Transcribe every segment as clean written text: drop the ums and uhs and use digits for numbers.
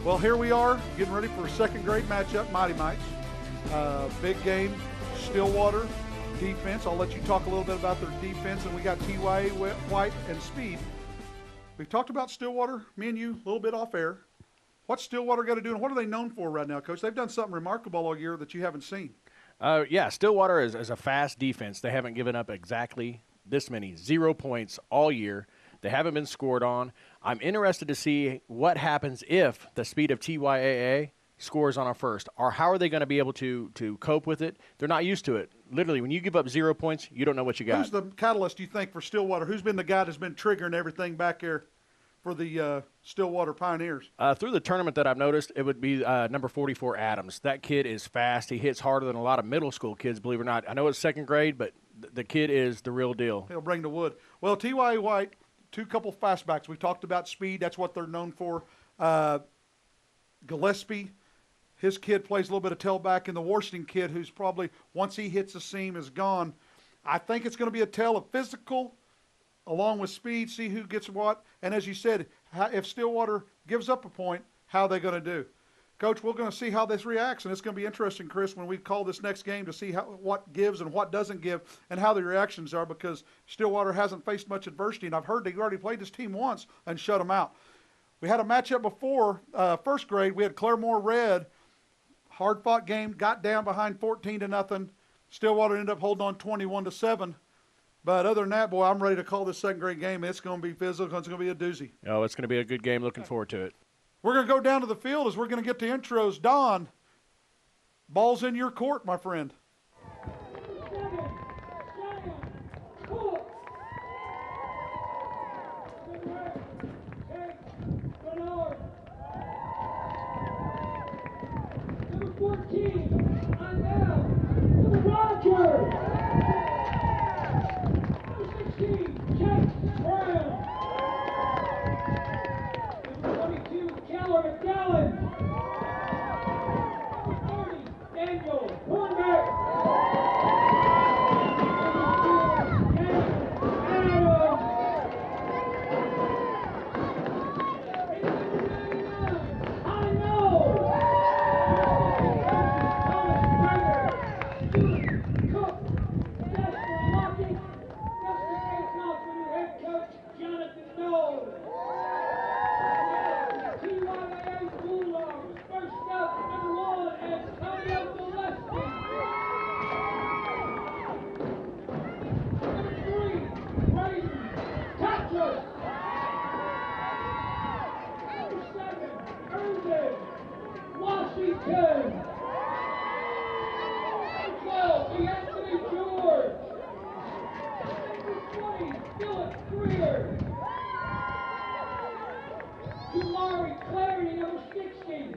Well, here we are getting ready for a second grade matchup, Mighty Mites. Big game, Stillwater defense. I'll let you talk a little bit about their defense, and we got TYAA, White, and Speed. We've talked about Stillwater, me and you, a little bit off air. What's Stillwater got to do, and what are they known for right now, Coach? They've done something remarkable all year that you haven't seen. Yeah, Stillwater is a fast defense. They haven't given up exactly this many, 0 points all year. They haven't been scored on. I'm interested to see what happens if the Speed of TYAA scores on a first, or how are they going to be able to cope with it? They're not used to it. Literally, when you give up 0 points, you don't know what you got. Who's the catalyst, you think, for Stillwater? Who's been the guy that's been triggering everything back there for the Stillwater Pioneers? Through the tournament that I've noticed, it would be number 44, Adams. That kid is fast. He hits harder than a lot of middle school kids, believe it or not. I know it's second grade, but the kid is the real deal. He'll bring the wood. Well, TYAA White, couple fastbacks. We talked about Speed. That's what they're known for. Gillespie, his kid plays a little bit of tailback, and the Washington kid, who's probably, once he hits the seam, is gone. I think it's going to be a tale of physical along with speed, see who gets what. And as you said, if Stillwater gives up a point, how are they going to do? Coach, we're going to see how this reacts, and it's going to be interesting, Chris, when we call this next game to see what gives and what doesn't give and how the reactions are, because Stillwater hasn't faced much adversity, and I've heard they already played this team once and shut them out. We had a matchup before first grade. We had Claremore Red, hard-fought game, got down behind 14-0. Stillwater ended up holding on 21-7. But other than that, boy, I'm ready to call this second grade game. It's going to be physical. It's going to be a doozy. Oh, it's going to be a good game. Looking forward to it. We're going to go down to the field as we're going to get to intros. Don, ball's in your court, my friend. Number 14, Number Roger. Number 16, Jack Brown. Number 22, Keller McGowan. Number 30, Daniel Hornbeck. Washington. 12, Anthony George. Number 20, Philip Greer. Jamari Clarity, number 60.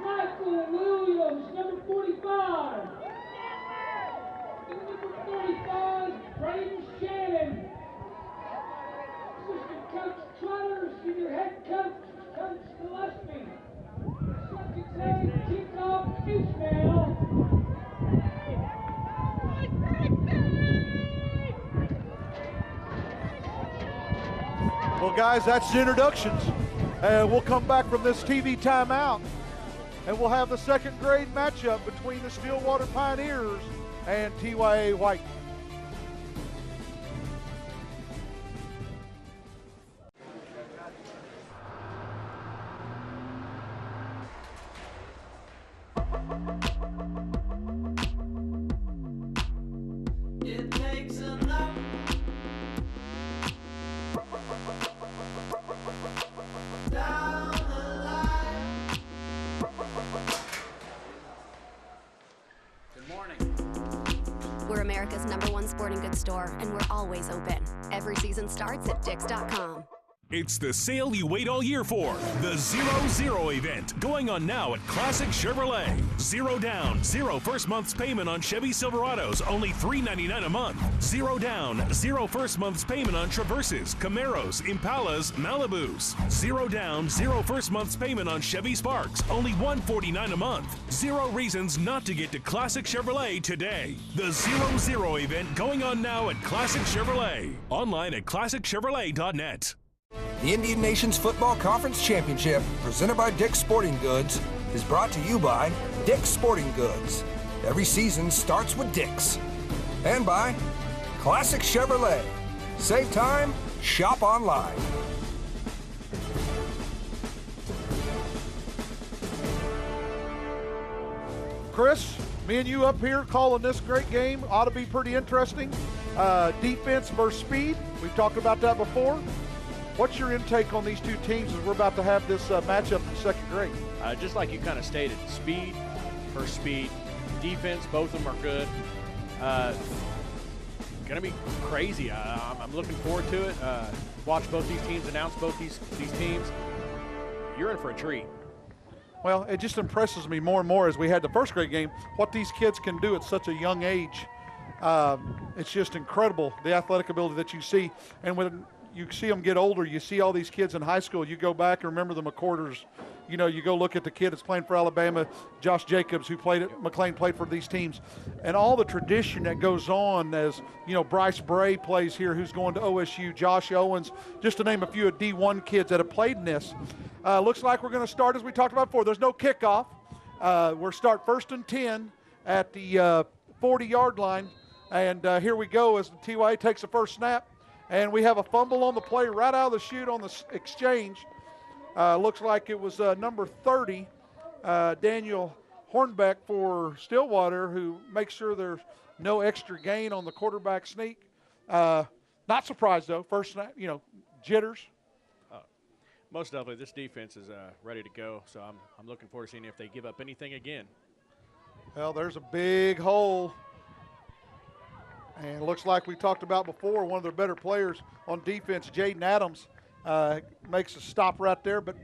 Michael Williams, number 45. Number 35, Braden Shannon. Assistant Coach Trotter, Senior Head Coach, Coach Gillespie. Second day, kickoff, Ishmael. Well, guys, that's the introductions. We'll come back from this TV timeout, and we'll have the second grade matchup between the Stillwater Pioneers and TYAA White. It takes a lot. Down the line. Good morning. We're America's #1 sporting goods store, and we're always open. Every season starts at Dix.com. It's the sale you wait all year for. The 0-0 event going on now at Classic Chevrolet. 0 down, 0 first month's payment on Chevy Silverados, only $399 a month. 0 down, 0 first month's payment on Traverses, Camaros, Impalas, Malibus. 0 down, 0 first month's payment on Chevy Sparks, only $149 a month. 0 reasons not to get to Classic Chevrolet today. The 0-0 event going on now at Classic Chevrolet. Online at ClassicChevrolet.net. The Indian Nations Football Conference Championship, presented by Dick's Sporting Goods, is brought to you by Dick's Sporting Goods. Every season starts with Dick's. And by Classic Chevrolet. Save time, shop online. Chris, me and you up here calling this great game. Ought to be pretty interesting. Defense versus speed. We've talked about that before. What's your intake on these two teams as we're about to have this matchup in second grade? Just like you kind of stated, speed versus speed. Defense, both of them are good. Going to be crazy. I'm looking forward to it. Watch both these teams announce both these teams. You're in for a treat. Well, it just impresses me more and more as we had the first grade game, what these kids can do at such a young age. It's just incredible, the athletic ability that you see. And when you see them get older, you see all these kids in high school, you go back and remember the McCorders. You know, you go look at the kid that's playing for Alabama, Josh Jacobs, who played at McLean, played for these teams. And all the tradition that goes on as, you know, Bryce Bray plays here, who's going to OSU, Josh Owens, just to name a few of D1 kids that have played in this. Looks like we're going to start as we talked about before. There's no kickoff. We're start 1st and 10 at the 40-yard line. And here we go as the TYAA takes the first snap. And we have a fumble on the play right out of the chute on the exchange. Looks like it was number 30, Daniel Hornbeck for Stillwater, who makes sure there's no extra gain on the quarterback sneak. Not surprised, though. First snap, you know, jitters. Most definitely, this defense is ready to go, so I'm looking forward to seeing if they give up anything again. Well, there's a big hole. And it looks like we talked about before, one of their better players on defense, Jaden Adams, makes a stop right there. But,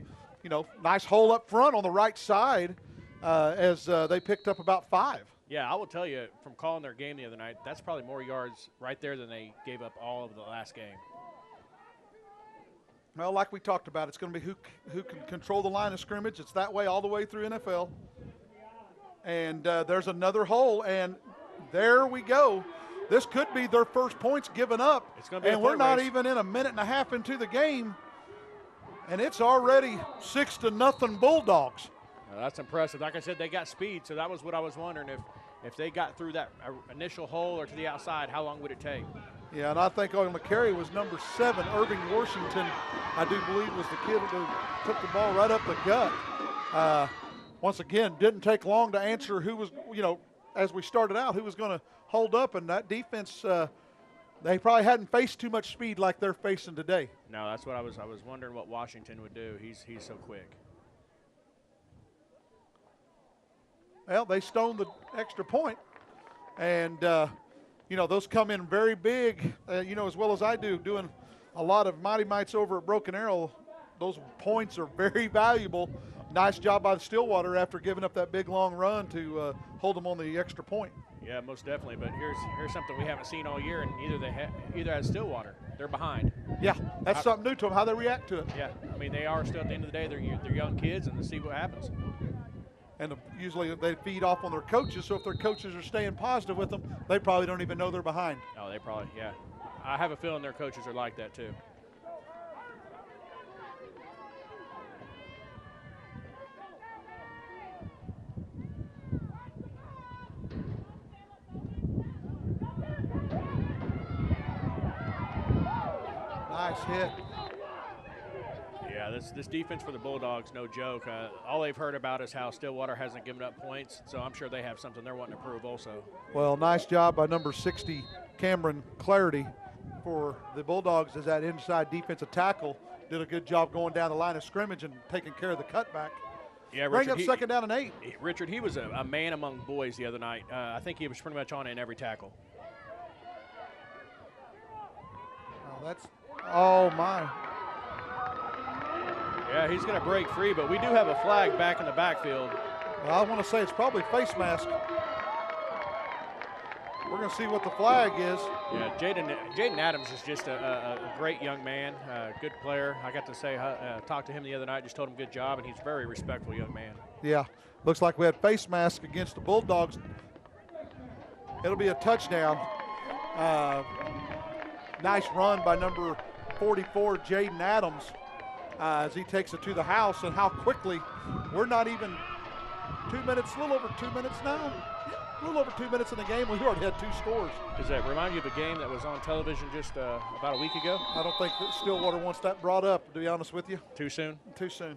you know, nice hole up front on the right side as they picked up about 5. Yeah, I will tell you, from calling their game the other night, that's probably more yards right there than they gave up all of the last game. Well, like we talked about, it's going to be who can control the line of scrimmage. It's that way all the way through NFL. And there's another hole, and there we go. This could be their first points given up. It's gonna be and we're not even in a minute and a half into the game, and it's already 6-0 Bulldogs. Now, that's impressive. Like I said, they got speed, so that was what I was wondering. If they got through that initial hole or to the outside, how long would it take? Yeah, and I think on the carry was number 7, Irving Washington, I do believe was the kid who took the ball right up the gut. Once again, didn't take long to answer who was, you know, as we started out, who was going to hold up, and that defense, they probably hadn't faced too much speed like they're facing today. No, that's what I was wondering what Washington would do. He's so quick. Well, they stoned the extra point, and you know, those come in very big, you know, as well as I do, doing a lot of Mighty Mites over at Broken Arrow. Those points are very valuable. Nice job by the Stillwater after giving up that big long run to hold them on the extra point. Yeah, most definitely. But here's something we haven't seen all year, and either has Stillwater. They're behind. Yeah, that's something new to them, how they react to it. Yeah, I mean, they are still at the end of the day. They're young kids, and to see what happens. And usually they feed off on their coaches, so if their coaches are staying positive with them, they probably don't even know they're behind. Oh, they probably, yeah. I have a feeling their coaches are like that too. Nice hit. Yeah, this defense for the Bulldogs, no joke. All they've heard about is how Stillwater hasn't given up points, so I'm sure they have something they're wanting to prove also. Well, nice job by number 60, Cameron Clarity, for the Bulldogs as that inside defensive tackle. Did a good job going down the line of scrimmage and taking care of the cutback. Yeah, Bring Richard, up second down and 8. Richard, he was a man among boys the other night. I think he was pretty much on in every tackle. Oh my. Yeah, he's going to break free, but we do have a flag back in the backfield. Well, I want to say it's probably face mask. We're going to see what the flag is. Yeah, Jaden Adams is just a great young man, good player. I got to talk to him the other night, just told him good job, and he's a very respectful young man. Yeah, looks like we had face mask against the Bulldogs. It'll be a touchdown. Nice run by number 44, Jaden Adams. as he takes it to the house, and how quickly. We're not even 2 minutes, a little over 2 minutes now. Yeah, a little over 2 minutes in the game. We already had 2 scores. Does that remind you of a game that was on television just about a week ago? I don't think that Stillwater wants that brought up, to be honest with you. Too soon? Too soon.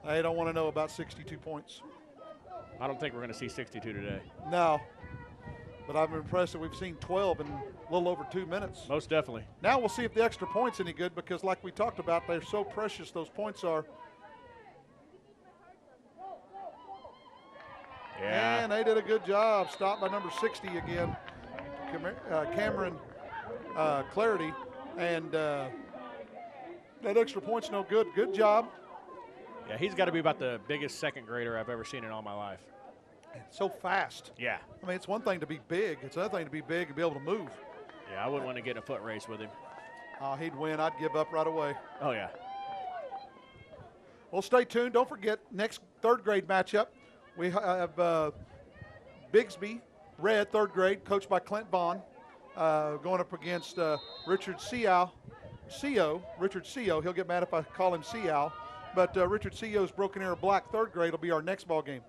They don't want to know about 62 points. I don't think we're going to see 62 today. No. But I'm impressed that we've seen 12 in a little over 2 minutes. Most definitely. Now we'll see if the extra point's any good, because like we talked about, they're so precious, those points are. Yeah. And they did a good job. Stopped by number 60 again, Cameron Clarity. And that extra point's no good. Good job. Yeah, he's got to be about the biggest second grader I've ever seen in all my life. So fast. Yeah. I mean, it's one thing to be big. It's another thing to be big and be able to move. Yeah, I wouldn't want to get in a foot race with him. He'd win. I'd give up right away. Oh, yeah. Well, stay tuned. Don't forget, next third grade matchup, we have Bigsby, Red, third grade, coached by Clint Vaughn, going up against Richard Seow. Richard Seow. He'll get mad if I call him Seow. But Richard Seow's Broken Arrow Black, third grade, will be our next ball game.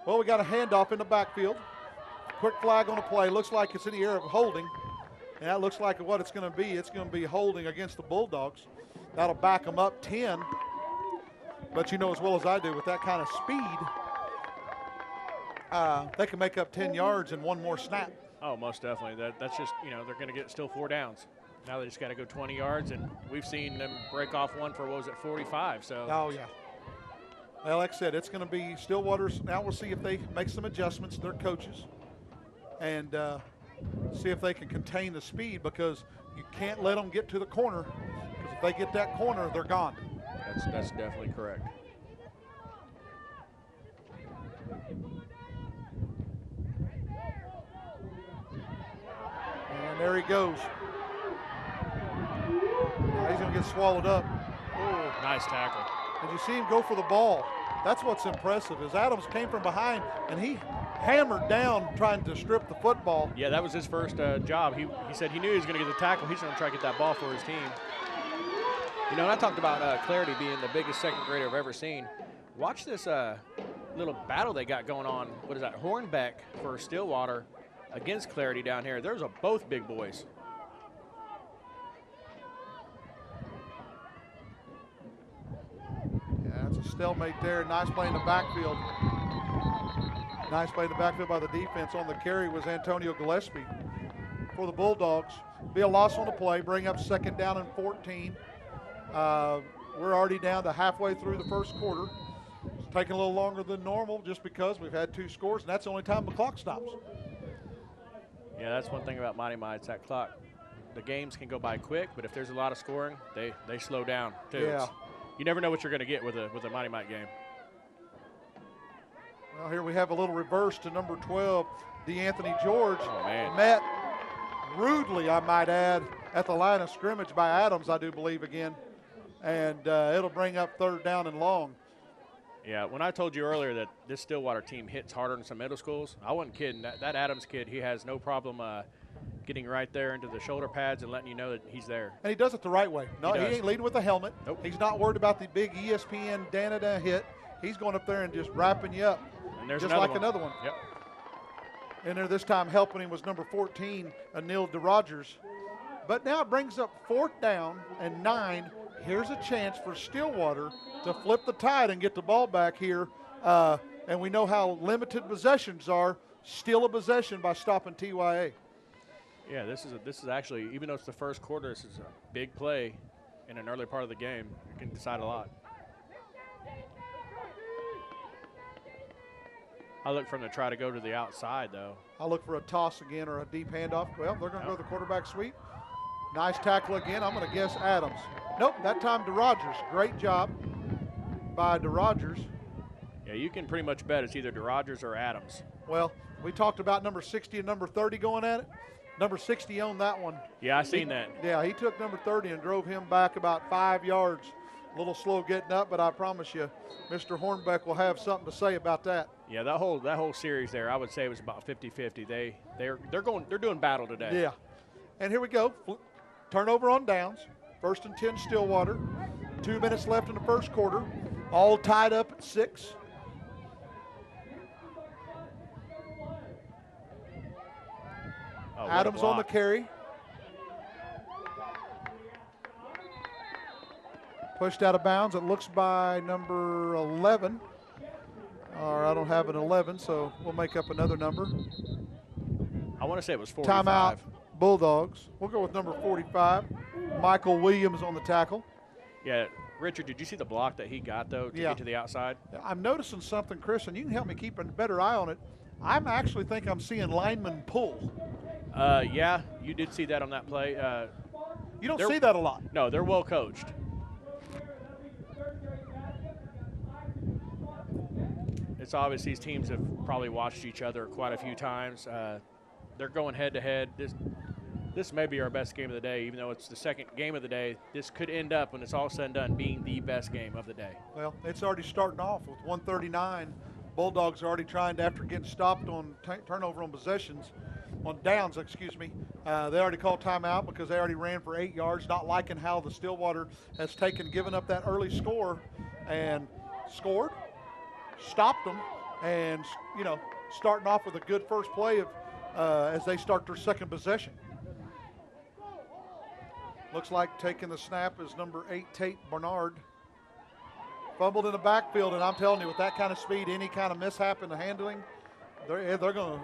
Well, we got a handoff in the backfield. Quick flag on the play. Looks like it's in the air of holding. And that looks like what it's going to be. It's going to be holding against the Bulldogs. That'll back them up 10. But you know as well as I do, with that kind of speed, they can make up 10 yards in one more snap. Oh, most definitely. That's just, they're going to get still 4 downs. Now they just got to go 20 yards, and we've seen them break off one for, 45. So. Oh, yeah. Well, like I said, it's going to be Stillwater's. Now we'll see if they make some adjustments, their coaches, and see if they can contain the speed, because you can't let them get to the corner, because if they get that corner, they're gone. That's definitely correct. And there he goes. Now he's going to get swallowed up. Oh, nice tackle. And you see him go for the ball. That's what's impressive, is Adams came from behind, and he hammered down trying to strip the football. Yeah, that was his first job. He said he knew he was going to get the tackle. He's going to try to get that ball for his team. And I talked about Clarity being the biggest second grader I've ever seen. Watch this little battle they got going on. What is that? Hornbeck for Stillwater against Clarity down here. Those are both big boys. Yeah, it's a stalemate there. Nice play in the backfield. Nice play in the backfield by the defense. On the carry was Antonio Gillespie for the Bulldogs. Be a loss on the play. Bring up second down and 14. We're already down to halfway through the first quarter. It's taking a little longer than normal just because we've had 2 scores, and that's the only time the clock stops. Yeah, that's one thing about Mighty Mites, that clock. The games can go by quick, but if there's a lot of scoring, they slow down too. Yeah. You never know what you're going to get with a Mighty Mite game. Well, here we have a little reverse to number 12, DeAnthony George. Oh, man. Met rudely, I might add, at the line of scrimmage by Adams, I do believe, again. And it'll bring up third down and long. Yeah, when I told you earlier that this Stillwater team hits harder than some middle schools, I wasn't kidding. That Adams kid, he has no problem getting right there into the shoulder pads and letting you know that he's there. And he does it the right way. No, he ain't leading with a helmet. Nope. He's not worried about the big ESPN Danada hit. He's going up there and just wrapping you up. And there's just like another one. Yep. And there this time helping him was number 14, Anil DeRogers. But now it brings up 4th down and 9. Here's a chance for Stillwater to flip the tide and get the ball back here. And we know how limited possessions are. Still a possession by stopping TYAA. Yeah, this is actually, even though it's the first quarter, this is a big play in an early part of the game. It can decide a lot. I look for them to try to go to the outside, though. I'll look for a toss again or a deep handoff. Well, they're going to go the quarterback sweep. Nice tackle again. I'm going to guess Adams. Nope, that time DeRogers. Great job by DeRogers. Yeah, you can pretty much bet it's either DeRogers or Adams. Well, we talked about number 60 and number 30 going at it. Number 60 owned that one. Yeah, I seen that. Yeah, he took number 30 and drove him back about 5 yards. A little slow getting up, but I promise you, Mr. Hornbeck will have something to say about that. Yeah, that whole series there, I would say it was about 50-50. They're doing battle today. Yeah. And here we go. Turnover on downs. 1st and 10 Stillwater. 2 minutes left in the first quarter. All tied up at 6. Oh, what a Adams on the block. carry. Pushed out of bounds. It looks by number 11. Or I don't have an 11, so we'll make up another number. I want to say it was 45. Timeout, Bulldogs. We'll go with number 45. Michael Williams on the tackle. Yeah, Richard, did you see the block that he got, though, to get to the outside? I'm noticing something, Chris, and you can help me keep a better eye on it. I'm actually think I'm seeing linemen pull. Yeah, you did see that on that play. You don't see that a lot. No, they're well coached. It's obvious these teams have probably watched each other quite a few times. They're going head-to-head. This may be our best game of the day, even though it's the second game of the day. This could end up, when it's all said and done, being the best game of the day. Well, it's already starting off with 139. Bulldogs are already trying to, after getting stopped on turnover on possessions, on downs, excuse me. They already called timeout because they already ran for 8 yards, not liking how the Stillwater has given up that early score and scored, stopped them, and, starting off with a good first play of as they start their second possession. Looks like taking the snap is number 8, Tate Bernard. Fumbled in the backfield, and I'm telling you, with that kind of speed, any kind of mishap in the handling, they're going to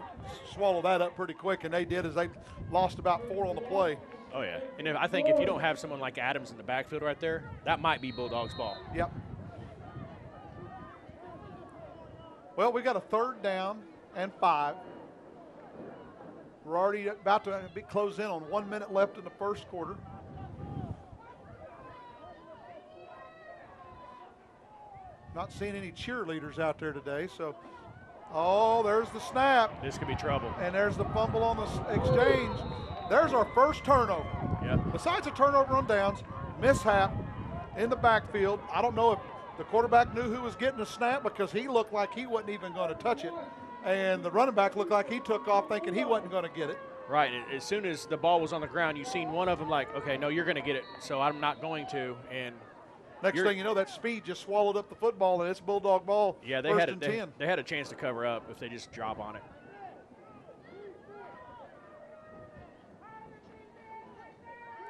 swallow that up pretty quick, and they did, as they lost about 4 on the play. Oh, yeah. And I think if you don't have someone like Adams in the backfield right there, that might be Bulldogs ball. Yep. Well, we got a 3rd down and 5. We're already about to close in on 1 minute left in the first quarter. Not seeing any cheerleaders out there today, so, there's the snap. This could be trouble. And there's the fumble on the exchange. There's our first turnover. Yeah. Besides a turnover on downs, mishap in the backfield. I don't know if the quarterback knew who was getting the snap because he looked like he wasn't even going to touch it. And the running back looked like he took off thinking he wasn't going to get it. Right. As soon as the ball was on the ground, you seen one of them like, okay, no, you're going to get it, so I'm not going to. And next thing you know, that speed just swallowed up the football, and it's Bulldog ball. Yeah, they had a chance to cover up if they just drop on it.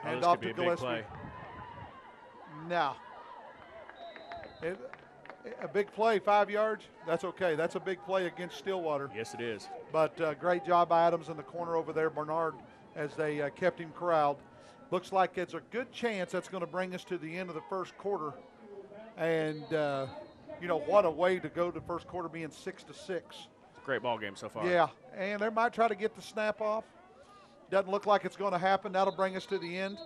Hand this off could to be a big Gillespie. play. No. A big play, 5 yards. That's okay. That's a big play against Stillwater. Yes, it is. But great job by Adams in the corner over there, Bernard, as they kept him corralled. Looks like it's a good chance that's going to bring us to the end of the first quarter. And, what a way to go to the first quarter being 6-6. Great ball game so far. Yeah, and they might try to get the snap off. Doesn't look like it's going to happen. That'll bring us to the end.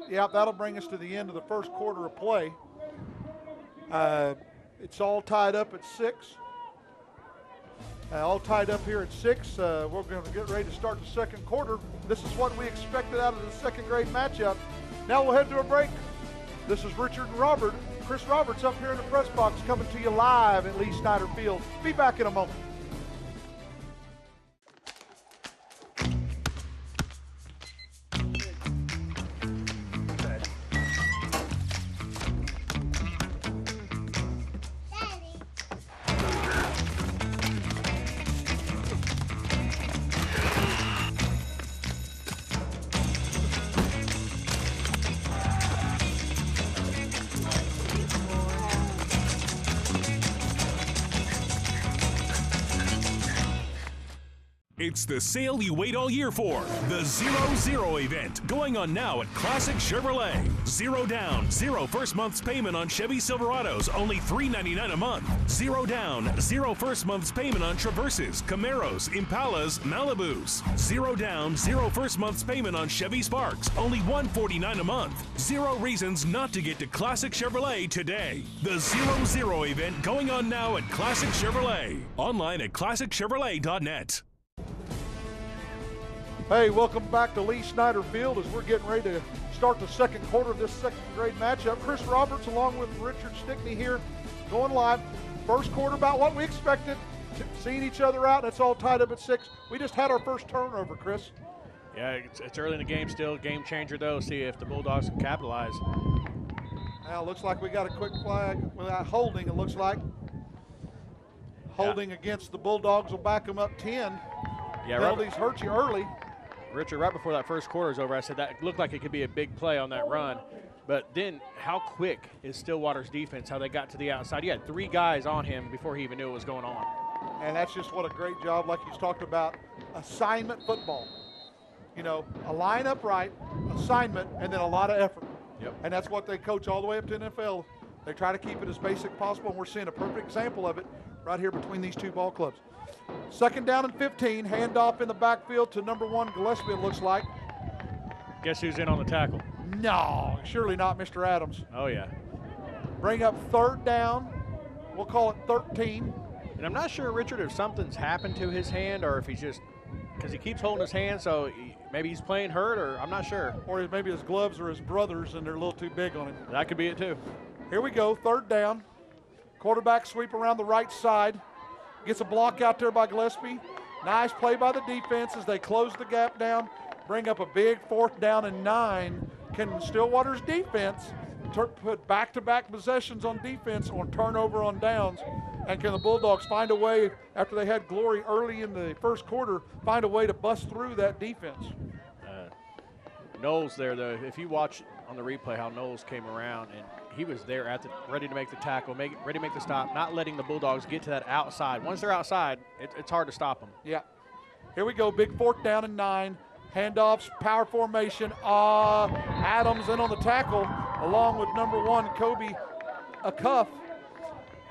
Yeah, that'll bring us to the end of the first quarter of play. It's all tied up at 6. All tied up here at 6. We're going to get ready to start the second quarter. This is what we expected out of the second grade matchup. Now we'll head to a break. This is Richard and Robert. Chris Roberts up here in the press box coming to you live at Lee Snyder Field. Be back in a moment. It's the sale you wait all year for. The 0-0 event going on now at Classic Chevrolet. 0 down, 0 first month's payment on Chevy Silverados, only $399 a month. 0 down, 0 first month's payment on Traverses, Camaros, Impalas, Malibus. 0 down, 0 first month's payment on Chevy Sparks, only $149 a month. 0 reasons not to get to Classic Chevrolet today. The 0-0 event going on now at Classic Chevrolet. Online at ClassicChevrolet.net. Hey, welcome back to Lee Snyder Field as we're getting ready to start the second quarter of this second grade matchup. Chris Roberts along with Richard Stickney here going live. First quarter about what we expected, seeing each other out, and it's all tied up at 6. We just had our first turnover, Chris. Yeah, it's early in the game still. Game changer, though. See if the Bulldogs can capitalize. Now, looks like we got a quick flag without holding, it looks like. Holding against the Bulldogs will back them up 10. Yeah, Penalties hurt you early. Richard, right before that first quarter was over, I said that looked like it could be a big play on that run. But then how quick is Stillwater's defense, how they got to the outside? You had 3 guys on him before he even knew what was going on. And that's just what a great job, like you talked about, assignment football. You know, a line up right, assignment, and then a lot of effort. Yep. And that's what they coach all the way up to NFL. They try to keep it as basic as possible, and we're seeing a perfect example of it right here between these two ball clubs. 2nd down and 15, handoff in the backfield to number 1 Gillespie, it looks like. Guess who's in on the tackle? No, surely not Mr. Adams. Oh, yeah. Bring up 3rd down. We'll call it 13. And I'm not sure, Richard, if something's happened to his hand or if he's just, because he keeps holding his hand, so maybe he's playing hurt, or I'm not sure. Or maybe his gloves are his brother's and they're a little too big on him. That could be it, too. Here we go, 3rd down. Quarterback sweep around the right side. Gets a block out there by Gillespie. Nice play by the defense as they close the gap down. Bring up a big 4th down and 9. Can Stillwater's defense put back-to-back possessions on defense on turnover on downs? And can the Bulldogs find a way, after they had glory early in the first quarter, find a way to bust through that defense? Knowles there, though, if you watch on the replay how Knowles came around, and he was there at ready to make the tackle, ready to make the stop, not letting the Bulldogs get to that outside. Once they're outside, it's hard to stop them. Yeah. Here we go, big 4th down and 9. Handoffs, power formation. Adams in on the tackle, along with number 1, Kobe, a cuff.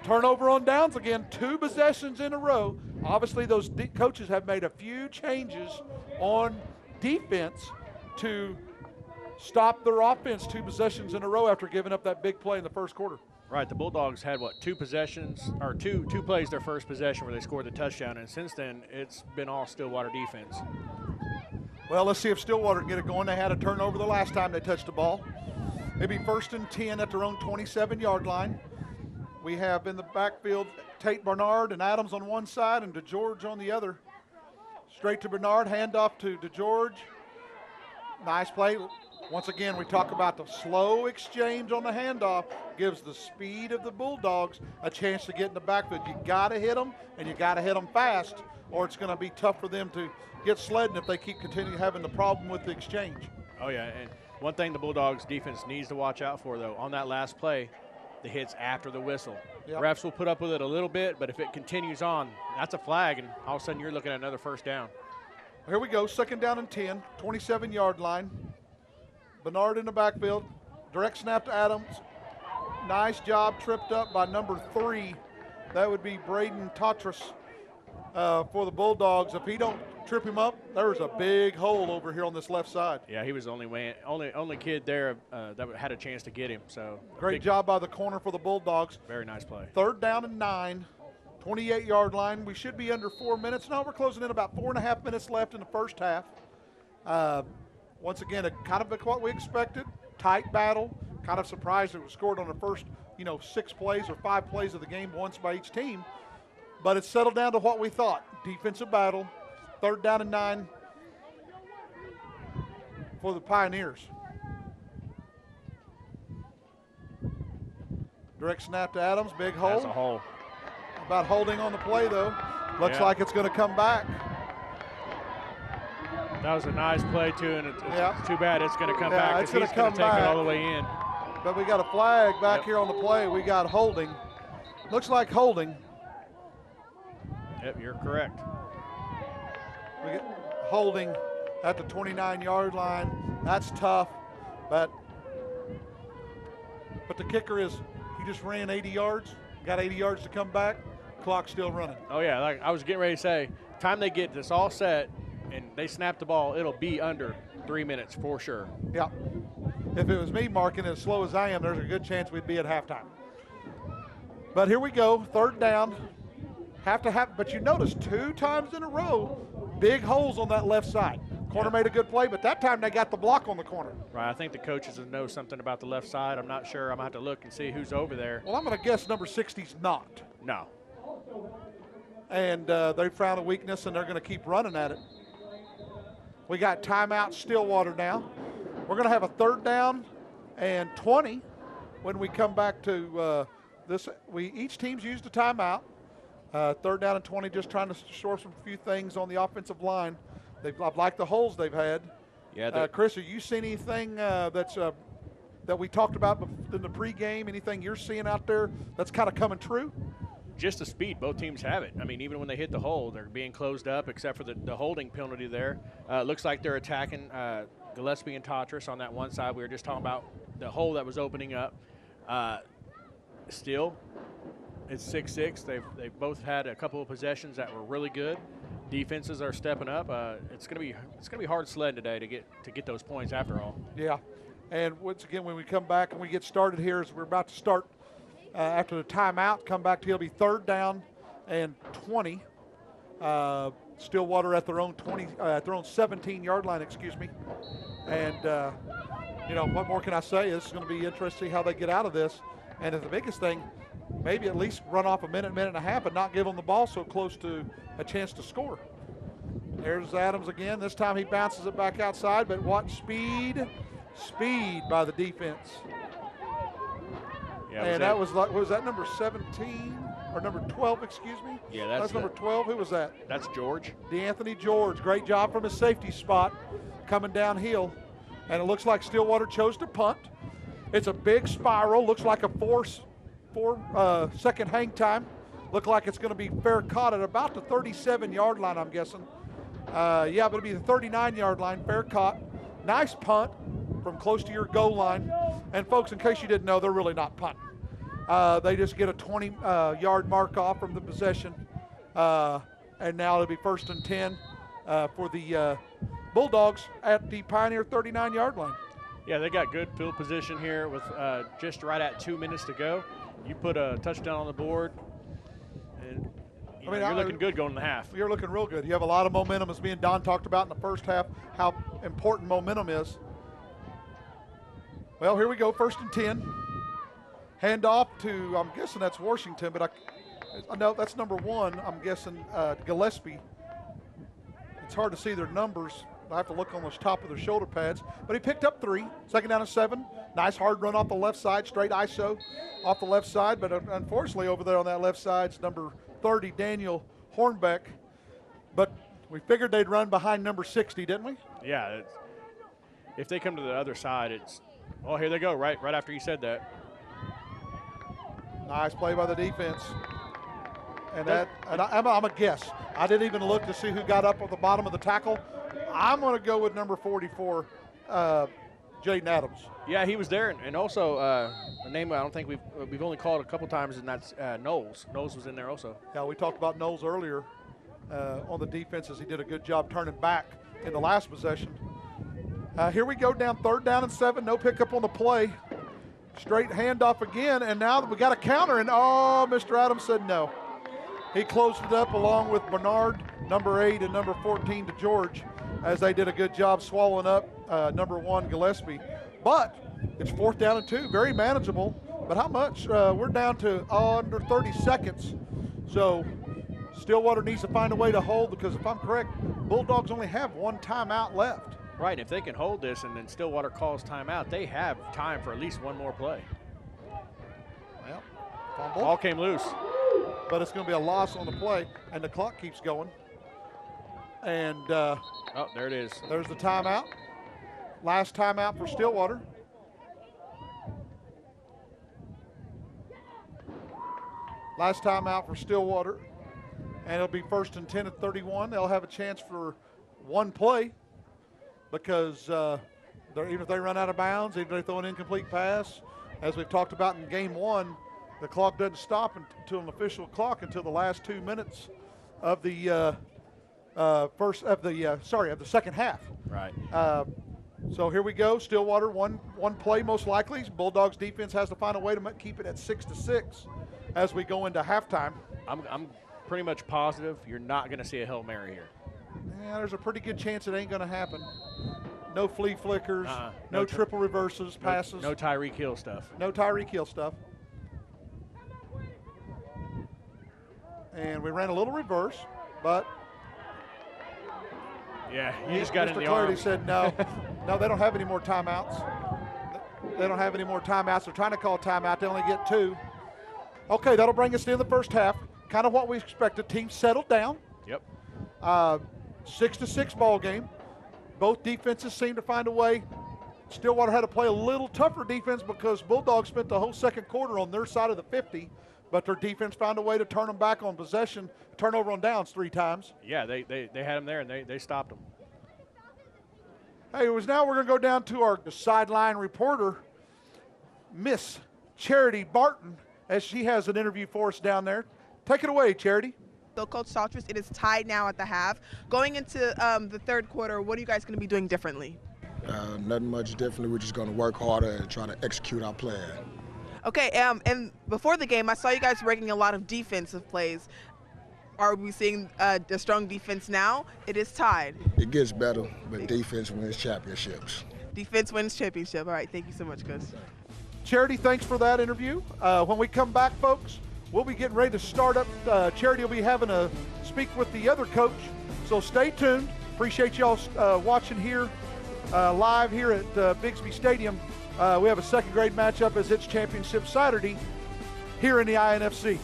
Turnover on downs again, 2 possessions in a row. Obviously, those coaches have made a few changes on defense to stop their offense 2 possessions in a row after giving up that big play in the first quarter. Right, the Bulldogs had, 2 possessions, or two plays their first possession where they scored the touchdown, and since then, it's been all Stillwater defense. Well, let's see if Stillwater can get it going. They had a turnover the last time they touched the ball. Maybe 1st and 10 at their own 27-yard line. We have in the backfield Tate Bernard and Adams on one side and DeGeorge on the other. Straight to Bernard, handoff to DeGeorge. Nice play. Once again, we talk about the slow exchange on the handoff gives the speed of the Bulldogs a chance to get in the backfield. You got to hit them, and you got to hit them fast, or it's going to be tough for them to get sledding if they keep continuing having the problem with the exchange. Oh, yeah, and one thing the Bulldogs defense needs to watch out for, though, on that last play, the hits after the whistle. Yep. Refs will put up with it a little bit, but if it continues on, that's a flag, and all of a sudden you're looking at another 1st down. Here we go, 2nd down and 10, 27-yard line. Bernard in the backfield, direct snap to Adams. Nice job, tripped up by number 3. That would be Braden Tatras for the Bulldogs. If he don't trip him up, there's a big hole over here on this left side. Yeah, he was the only kid there that had a chance to get him. So great job by the corner for the Bulldogs. Very nice play. 3rd down and 9, 28-yard line. We should be under 4 minutes. No, we're closing in about 4.5 minutes left in the first half. Once again, kind of what we expected. Tight battle. Kind of surprised it was scored on the first, 6 plays or 5 plays of the game, once by each team. But it's settled down to what we thought. Defensive battle. 3rd down and 9 for the Pioneers. Direct snap to Adams, big hole. That's a hole. About holding on the play, though. Looks like it's going to come back. That was a nice play, too, and it's too bad it's going to come back. It's going to come take it all the way in. But we got a flag back here on the play. We got holding. Looks like holding. Yep, you're correct. We get holding at the 29-yard line. That's tough, but the kicker is he just ran 80 yards, got 80 yards to come back, clock's still running. Oh, yeah, like I was getting ready to say, time they get this all set and they snap the ball, it'll be under 3 minutes for sure. Yeah. If it was me marking as slow as I am, there's a good chance we'd be at halftime. But here we go, 3rd down. But you notice 2 times in a row, big holes on that left side. Corner made a good play, but that time they got the block on the corner. Right, I think the coaches know something about the left side. I'm not sure. I'm going to have to look and see who's over there. Well, I'm going to guess number 60's not. No. And they found a weakness, and they're going to keep running at it. We got timeout Stillwater now. We're going to have a 3rd down and 20 when we come back to this, each team's used a timeout. 3rd down and 20, just trying to shore some few things on the offensive line. I've liked the holes they've had. Yeah, Chris, have you seen anything that we talked about in the pregame? Anything you're seeing out there that's kind of coming true? just the speed. Both teams have it. I mean, even when they hit the hole, they're being closed up except for the holding penalty there. Looks like they're attacking Gillespie and Tatras on that one side. We were just talking about the hole that was opening up. Still, it's 6-6. They've both had a couple of possessions that were really good. Defenses are stepping up. It's gonna be hard sledding today to get those points after all. Yeah, and once again, when we come back and we get started here, as we're about to start after the timeout, come back to it'll be 3rd down and 20. Stillwater at their own 17-yard line, excuse me. And what more can I say? This is going to be interesting how they get out of this. And the biggest thing, maybe at least run off a minute and a half, and not give them the ball so close to a chance to score. There's Adams again. This time he bounces it back outside, but what speed by the defense. Yeah, and that was that number 17 or number 12, excuse me? Yeah, that's number 12. Who was that? That's George. DeAnthony George. Great job from his safety spot coming downhill. And it looks like Stillwater chose to punt. It's a big spiral. Looks like a four second hang time. Look like it's going to be fair caught at about the 37-yard line, I'm guessing. But it'll be the 39-yard line, fair caught. Nice punt from close to your goal line. And folks, in case you didn't know, they're really not punting. They just get a 20-yard mark off from the possession. And now it'll be 1st and 10 for the Bulldogs at the Pioneer 39-yard line. Yeah, they got good field position here with just right at 2 minutes to go. You put a touchdown on the board, and you're looking good going in the half. You're looking real good. You have a lot of momentum, as me and Don talked about in the first half, how important momentum is. Well, here we go, 1st and 10. Hand off to, I'm guessing that's Washington, but I know that's number 1, I'm guessing Gillespie. It's hard to see their numbers. I have to look on the top of their shoulder pads. But he picked up 3, 2nd down and 7. Nice hard run off the left side, straight ISO off the left side. But unfortunately over there on that left side is number 30, Daniel Hornbeck. But we figured they'd run behind number 60, didn't we? Yeah. If they come to the other side, it's, oh, here they go, right after you said that. Nice play by the defense. And I'm a guess. I didn't even look to see who got up at the bottom of the tackle. I'm going to go with number 44, Jaden Adams. Yeah, he was there, and also a name I don't think we've only called a couple times, and that's Knowles. Knowles was in there also. Yeah, we talked about Knowles earlier on the defenses. He did a good job turning back in the last possession. Here we go down 3rd down and 7. No pickup on the play. Straight handoff again, and now we got a counter, and Mr. Adams said no. He closed it up along with Bernard, number 8, and number 14 to George, as they did a good job swallowing up number 1, Gillespie. But it's 4th down and 2, very manageable. But how much? We're down to under 30 seconds. So Stillwater needs to find a way to hold, because if I'm correct, Bulldogs only have 1 timeout left. Right, if they can hold this and then Stillwater calls timeout, they have time for at least 1 more play. Well, fumble. Ball came loose. But it's going to be a loss on the play, and the clock keeps going. And oh, there it is. There's the timeout. Last timeout for Stillwater. Last timeout for Stillwater. And it'll be 1st and 10 at 31. They'll have a chance for 1 play, because even if they run out of bounds, even if they throw an incomplete pass, as we've talked about in game 1, the clock doesn't stop until an official clock until the last 2 minutes of the the second half. Right. So here we go. Stillwater one play most likely. Bulldogs defense has to find a way to keep it at 6-6 as we go into halftime. I'm pretty much positive you're not going to see a Hail Mary here. Yeah, there's a pretty good chance it ain't going to happen. No flea flickers, no No triple reverses, passes. No Tyreek Hill stuff. No Tyreek Hill stuff. And we ran a little reverse, but yeah, you just got Mr. in the Clarity arm. said no. No, they don't have any more timeouts. They don't have any more timeouts. They're trying to call timeout. They only get 2. Okay, that'll bring us to the first half. Kind of what we expected. Team settled down. Yep. 6-6 ball game. Both defenses seem to find a way. Stillwater had to play a little tougher defense because Bulldogs spent the whole second quarter on their side of the 50, but their defense found a way to turn them back on possession, turnover on downs 3 times. Yeah, they had them there, and they stopped them. Hey, we're going to go down to our sideline reporter, Miss Charity Barton, as she has an interview for us down there. Take it away, Charity. So, Coach Salters, it is tied now at the half. Going into the third quarter, what are you guys going to be doing differently? Nothing much differently. We're just going to work harder and try to execute our plan. Okay, and before the game, I saw you guys working a lot of defensive plays. Are we seeing a strong defense now? It is tied. It gets better, but defense wins championships. Defense wins championship. All right, thank you so much, Coach. Charity, thanks for that interview. When we come back, folks, we'll be getting ready to start up. Charity will be having a speak with the other coach, so stay tuned. Appreciate y'all watching here live here at Bigsby Stadium. We have a second grade matchup as it's championship Saturday here in the INFC.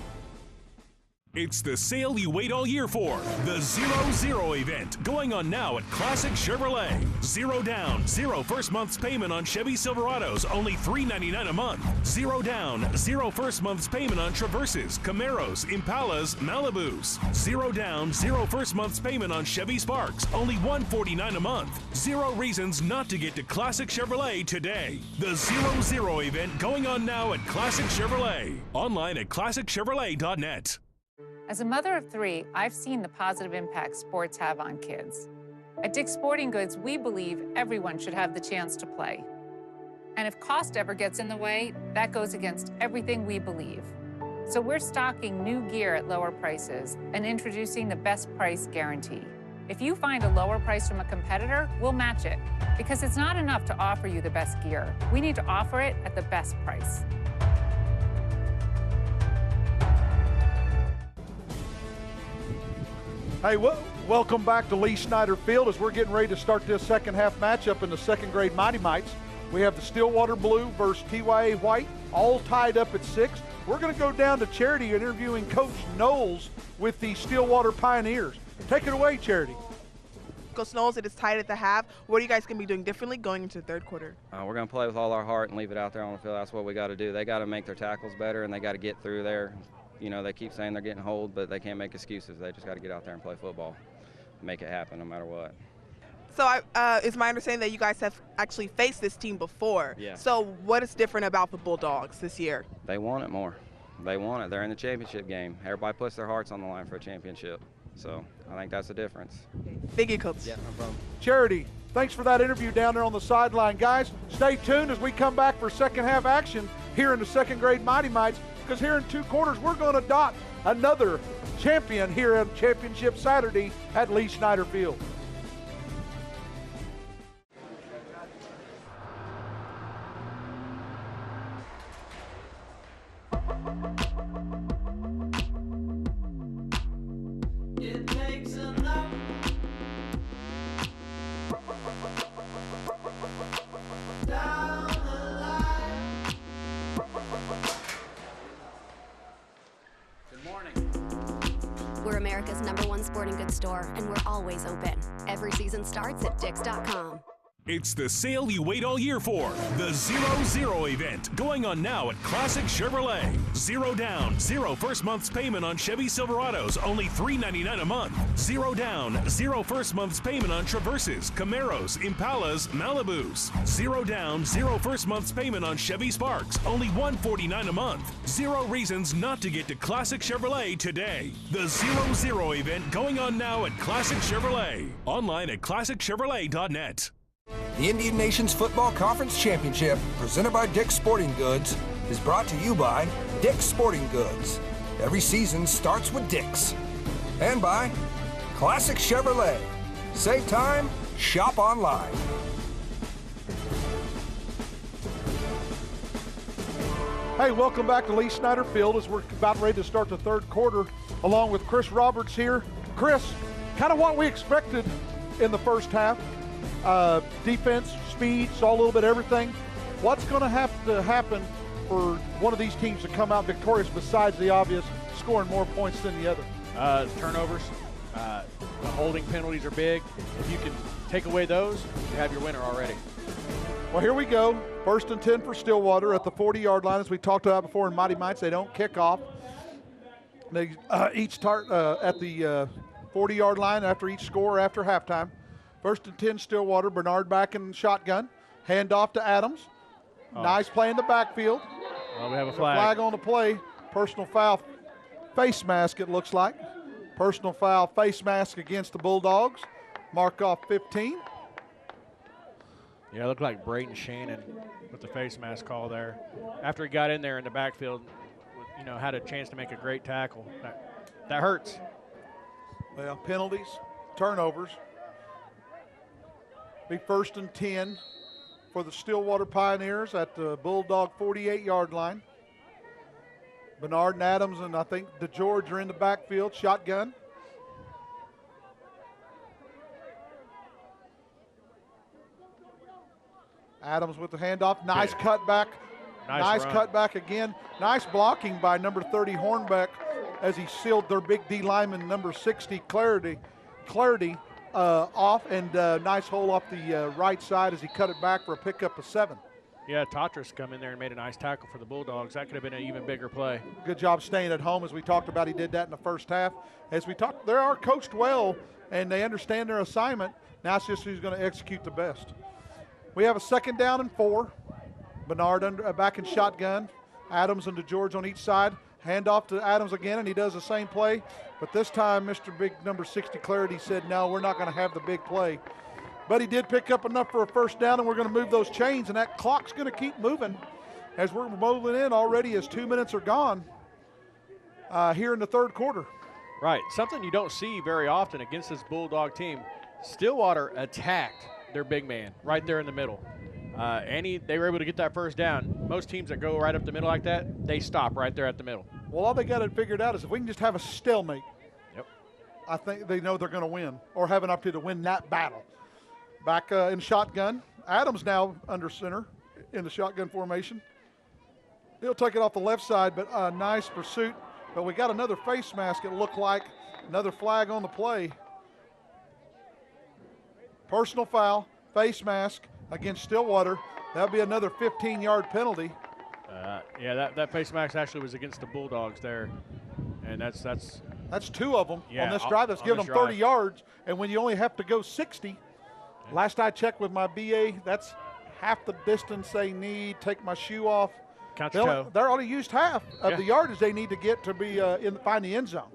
It's the sale you wait all year for. The 0-0 event going on now at Classic Chevrolet. 0 down, 0 first month's payment on Chevy Silverados, only $399 a month. 0 down, 0 first month's payment on Traverses, Camaros, Impalas, Malibus. 0 down, 0 first month's payment on Chevy Sparks, only $149 a month. 0 reasons not to get to Classic Chevrolet today. The 0-0 event going on now at Classic Chevrolet. Online at ClassicChevrolet.net. As a mother of 3, I've seen the positive impact sports have on kids. At Dick's Sporting Goods, we believe everyone should have the chance to play. And if cost ever gets in the way, that goes against everything we believe. So we're stocking new gear at lower prices and introducing the best price guarantee. If you find a lower price from a competitor, we'll match it. Because it's not enough to offer you the best gear. We need to offer it at the best price. Hey, welcome back to Lee Snyder Field as we're getting ready to start this second half matchup in the second grade Mighty Mites. We have the Stillwater Blue versus TYAA White, all tied up at 6. We're going to go down to Charity interviewing Coach Knowles with the Stillwater Pioneers. Take it away, Charity. Coach Knowles, it is tied at the half. What are you guys going to be doing differently going into the third quarter? We're going to play with all our heart and leave it out there on the field. That's what we got to do. They got to make their tackles better, and they got to get through there. You know, they keep saying they're getting hold, but they can't make excuses. They just got to get out there and play football, make it happen no matter what. So it's my understanding that you guys have actually faced this team before. Yeah. So what is different about the Bulldogs this year? They want it more. They want it. They're in the championship game. Everybody puts their hearts on the line for a championship. So I think that's the difference. Thank you, Coach. Yeah, no problem. Charity, thanks for that interview down there on the sideline. Guys, stay tuned as we come back for second half action here in the second grade Mighty Mites, because here in 2 quarters we're going to dot another champion here at Championship Saturday at Lee Snyder Field. It takes enough. Down the line. Good morning. We're America's #1 sporting goods store, and we're always open. Every season starts at Dicks.com. It's the sale you wait all year for. The 0-0 event going on now at Classic Chevrolet. 0 down, 0 first month's payment on Chevy Silverados, only $399 a month. 0 down, 0 first month's payment on Traverses, Camaros, Impalas, Malibus. 0 down, 0 first month's payment on Chevy Sparks, only $149 a month. 0 reasons not to get to Classic Chevrolet today. The 0-0 event going on now at Classic Chevrolet. Online at ClassicChevrolet.net. The Indian Nations Football Conference Championship, presented by Dick's Sporting Goods, is brought to you by Dick's Sporting Goods. Every season starts with Dick's. And by Classic Chevrolet. Save time, shop online. Hey, welcome back to Lee Snyder Field as we're about ready to start the third quarter along with Chris Roberts here. Chris, kind of what we expected in the first half. Defense, speed, saw a little bit of everything. What's going to have to happen for one of these teams to come out victorious besides the obvious scoring more points than the other? Turnovers. The holding penalties are big. If you can take away those, you have your winner already. Well, here we go. 1st and 10 for Stillwater at the 40-yard line. As we talked about before in Mighty Mites, they don't kick off. They each start at the 40-yard line after each score after halftime. 1st and 10 Stillwater. Bernard back in shotgun. Handoff to Adams. Nice play in the backfield. Well, we have a flag. Flag on the play. Personal foul, face mask, it looks like. Personal foul, face mask against the Bulldogs. Mark off 15. Yeah, it looked like Brayton Shannon with the face mask call there. After he got in there in the backfield, had a chance to make a great tackle. That hurts. Well, penalties, turnovers. Be 1st and 10 for the Stillwater Pioneers at the Bulldog 48-yard line. Bernard and Adams and I think DeGeorge are in the backfield, shotgun. Adams with the handoff, nice cutback. Nice cutback again. Nice blocking by number 30 Hornbeck as he sealed their big D lineman, number 60 Clarity off, and nice hole off the right side as he cut it back for a pickup of 7. Yeah, Tatras come in there and made a nice tackle for the Bulldogs. That could have been an even bigger play. Good job staying at home, as we talked about. He did that in the first half. As we talked, they are coached well, and they understand their assignment. Now it's just who's going to execute the best. We have a 2nd down and 4. Bernard back in shotgun. Adams and DeGeorge on each side. Handoff to Adams again, and he does the same play. But this time, Mr. Big number 60 Clarity said, no, we're not going to have the big play. But he did pick up enough for a 1st down, and we're going to move those chains, and that clock's going to keep moving as we're moving in already as 2 minutes are gone here in the 3rd quarter. Right, something you don't see very often against this Bulldog team. Stillwater attacked their big man right there in the middle. They were able to get that 1st down. Most teams that go right up the middle like that, they stop right there at the middle. Well, all they got it figured out is if we can just have a stalemate, yep, I think they know they're going to win or have an opportunity to win that battle. Back in shotgun. Adams now under center in the shotgun formation. He'll take it off the left side, but a nice pursuit. But we got another face mask, it looked like. Another flag on the play. Personal foul, face mask against Stillwater. That'll be another 15-yard penalty. Yeah, that face mask actually was against the Bulldogs there. And that's 2 of them on this drive. That's giving them 30 yards. And when you only have to go 60, last I checked with my BA, that's half the distance they need. Take my shoe off. Count your toe. They're already used half of the yardage they need to get to be find the end zone.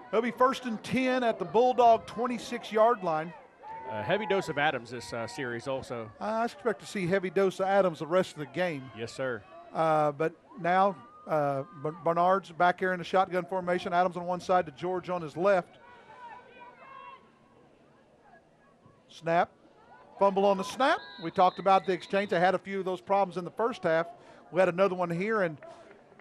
It'll be 1st and 10 at the Bulldog 26-yard line. A heavy dose of Adams this series also. I expect to see heavy dose of Adams the rest of the game. Yes, sir. But now Bernard's back here in the shotgun formation. Adams on one side to George on his left. Snap. Fumble on the snap. We talked about the exchange. They had a few of those problems in the first half. We had another one here. And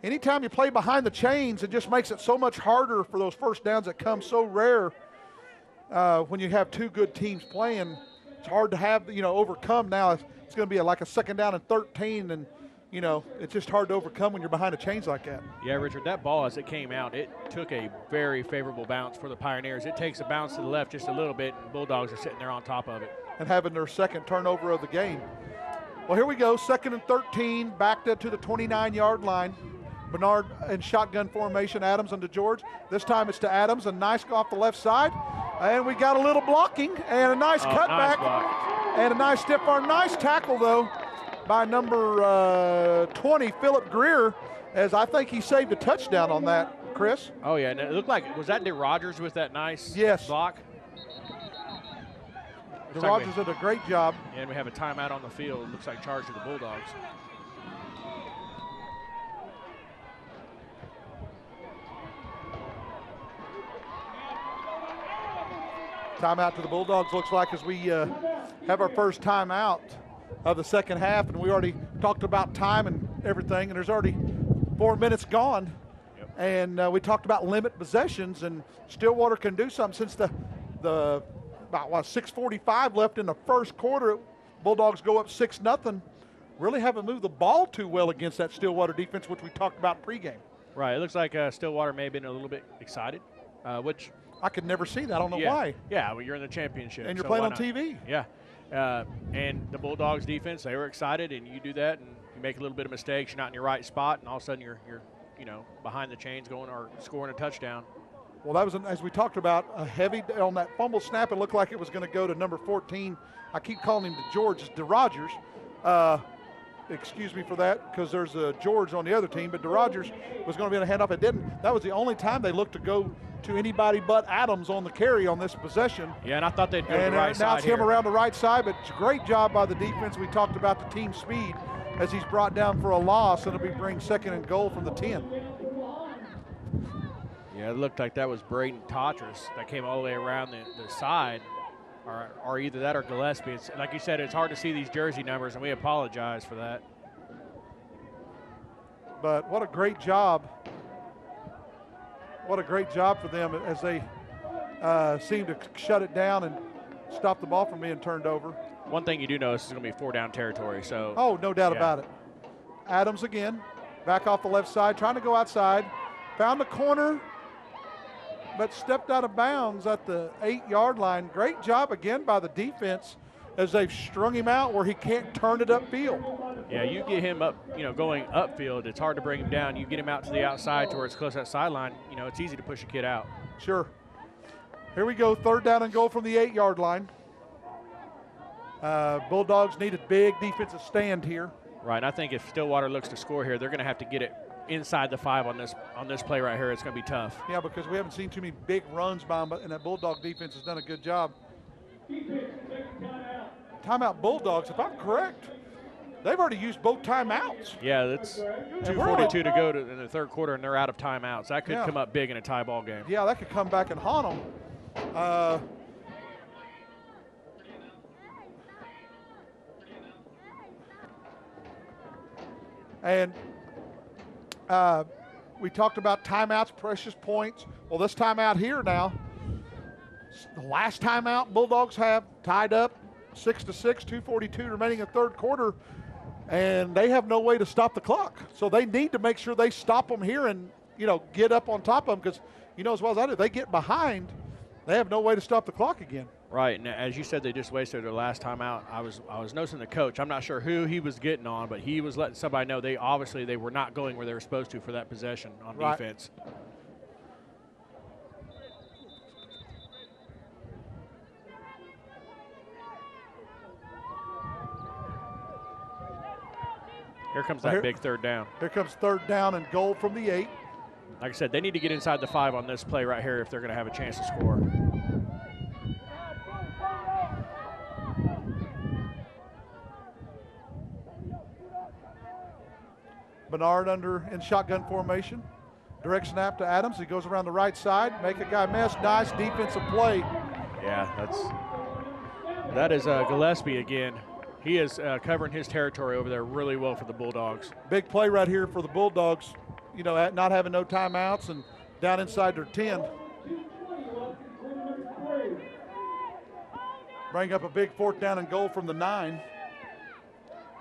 anytime you play behind the chains, it just makes it so much harder for those 1st downs that come so rare. When you have 2 good teams playing, it's hard to have, overcome. Now it's going to be like a 2nd down and 13, and, it's just hard to overcome when you're behind the chains like that. Yeah, Richard, that ball as it came out, it took a very favorable bounce for the Pioneers. It takes a bounce to the left just a little bit, and Bulldogs are sitting there on top of it. And having their 2nd turnover of the game. Well, here we go, 2nd and 13, backed up to the 29-yard line. Bernard in shotgun formation, Adams and DeGeorge. This time it's to Adams, a nice off the left side. And we got a little blocking and a nice cutback and a nice stiff arm. Nice tackle, though, by number 20, Philip Greer, as I think he saved a touchdown on that, Chris. Oh, yeah, and it looked like, was that DeRogers with that nice block? DeRogers did a great job. And we have a timeout on the field. Looks like charge to the Bulldogs. Timeout to the Bulldogs looks like as we have our first timeout of the 2nd half, and we already talked about time and everything, and there's already 4 minutes gone. Yep. And we talked about limit possessions, and Stillwater can do something since the about 6:45 left in the 1st quarter. Bulldogs go up 6-0. really haven't moved the ball too well against that Stillwater defense, which we talked about pregame. Right. It looks like Stillwater may have been a little bit excited, which I could never see that. I don't know yeah, why. Yeah, well, you're in the championship. And you're so playing why on not? TV. Yeah. And the Bulldogs defense, they were excited, and you do that, and you make a little bit of mistakes. You're not in your right spot, and all of a sudden you're behind the chains going or scoring a touchdown. Well, that was, as we talked about, a heavy on that fumble snap. It looked like it was going to go to number 14. I keep calling him George. It's DeRogers. Excuse me for that, because there's a George on the other team, but DeRogers was going to be in a handoff. It didn't. That was the only time they looked to go to anybody but Adams on the carry on this possession. Yeah, and I thought they'd go to the right side. Now it's him here. around the right side, but great job by the defense. We talked about the team speed as he's brought down for a loss, and it'll be bring 2nd and goal from the 10. Yeah, it looked like that was Braden Totris that came all the way around the side, or either that or Gillespie. It's, like you said, it's hard to see these jersey numbers, and we apologize for that. But what a great job. What a great job for them as they seem to shut it down and stop the ball from being turned over. One thing you do know is it's going to be 4-down territory. So. Oh, no doubt about it. Adams again, back off the left side, trying to go outside. Found the corner, but stepped out of bounds at the 8-yard line. Great job again by the defense as they've strung him out where he can't turn it upfield. Yeah, you get him up, going upfield, it's hard to bring him down. You get him out to the outside to where it's close to that sideline, it's easy to push a kid out. Sure. Here we go, 3rd down and goal from the 8-yard line. Bulldogs need a big defensive stand here. Right, and I think if Stillwater looks to score here, they're going to have to get it inside the 5 on this play right here. It's going to be tough. Yeah, because we haven't seen too many big runs by them, and that Bulldog defense has done a good job. Timeout Bulldogs, if I'm correct, they've already used both timeouts. Yeah, that's 2:42 to go in the 3rd quarter, and they're out of timeouts. That could come up big in a tie ball game. Yeah, that could come back and haunt them. And we talked about timeouts, precious points. Well, this timeout here now, the last timeout Bulldogs have tied up 6-6, 2:42 remaining in 3rd quarter, and they have no way to stop the clock. So they need to make sure they stop them here and, get up on top of them, because, as well as I do, they get behind, they have no way to stop the clock again. Right, and as you said, they just wasted their last timeout. I was noticing the coach. I'm not sure who he was getting on, but he was letting somebody know they were not going where they were supposed to for that possession on defense. Here comes that big 3rd down. Here comes 3rd down and goal from the 8. Like I said, they need to get inside the 5 on this play right here if they're going to have a chance to score. Bernard in shotgun formation. Direct snap to Adams. He goes around the right side, make a guy miss. Nice defensive play. Yeah, that is Gillespie again. He is covering his territory over there really well for the Bulldogs. Big play right here for the Bulldogs, not having no timeouts and down inside their 10. Bring up a big 4th down and goal from the 9.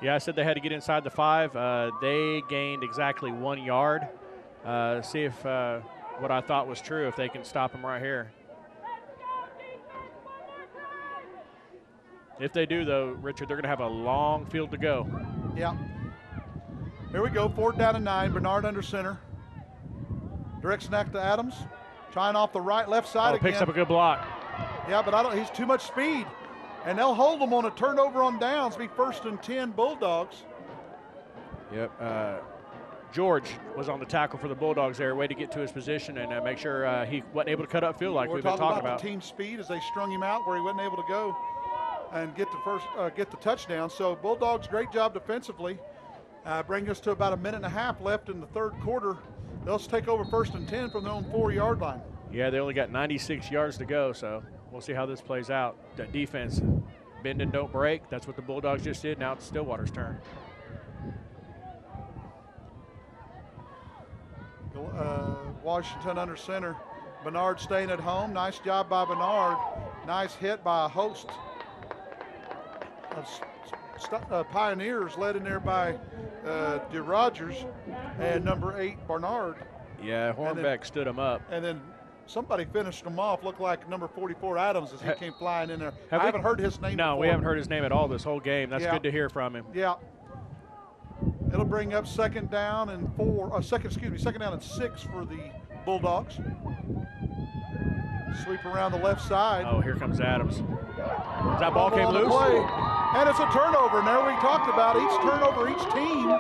Yeah, I said they had to get inside the 5. They gained exactly 1 yard. See if what I thought was true, if they can stop them right here. If they do, though, Richard, they're going to have a long field to go. Yeah. Here we go, 4th down and 9. Bernard under center. Direct snap to Adams. Trying off the left side again. Picks up a good block. Yeah, but he's too much speed. And they'll hold them on a turnover on downs, be 1st and 10 Bulldogs. Yep. George was on the tackle for the Bulldogs there, way to get to his position and make sure he wasn't able to cut upfield like we've been talking about. The team speed as they strung him out where he wasn't able to go and get the touchdown. So Bulldogs, great job defensively. Bring us to about a minute and a half left in the 3rd quarter. They'll take over 1st and 10 from their own 4-yard line. Yeah, they only got 96 yards to go, so we'll see how this plays out. That defense, bend and don't break. That's what the Bulldogs just did. Now it's Stillwater's turn. Washington under center. Bernard staying at home. Nice job by Bernard. Nice hit by a host of Pioneers led in there by DeRogers and number 8 Barnard. Yeah, Hornbeck stood him up. And then somebody finished him off. Looked like number 44 Adams as he came flying in there. I haven't heard his name. No, before. we haven't heard his name at all this whole game. That's good to hear from him. Yeah. It'll bring up second down and 6 for the Bulldogs. Sweep around the left side. Oh, here comes Adams. That ball came loose. And it's a turnover. And there we talked about each turnover, each team.